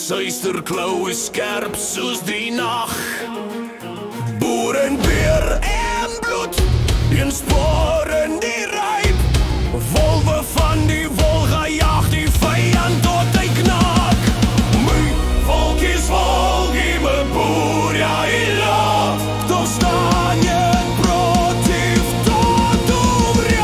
Suisterklauwe skerp soos die nag. Boer en beer en bloed, een spoor in die ryp. Wolwe van die wolga jaag die vyand tot hy knak. My volkies volgie me boer, ja hy laat. Toch staan je brotief tot omreed.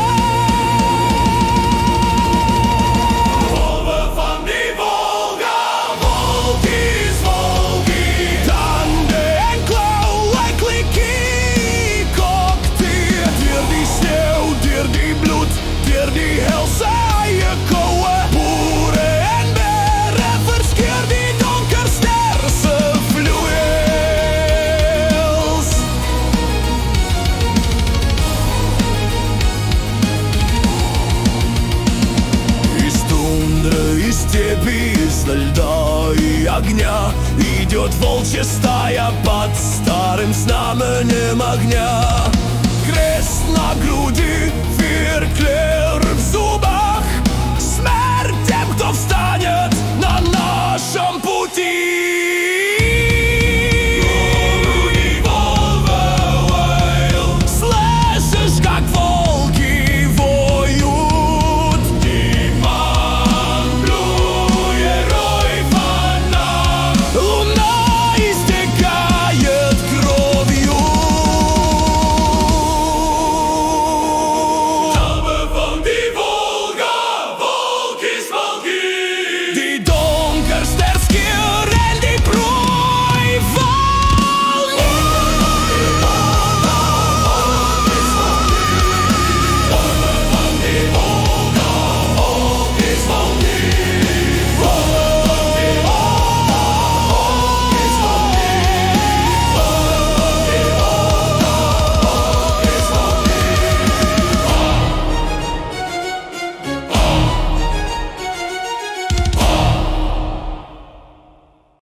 Wolwe van die wolga, volkies volgie. Tande en klauwe klikkie koktie. Deur die sneeuw, deur die bloed, deur die helse eie koue. Boere en bere verskeer die donker sterse vloeils. Из тундры, из степи, из льда и огня идет волчья стая под старым знаменем огня. Крест на груди, фейерклер в зубах.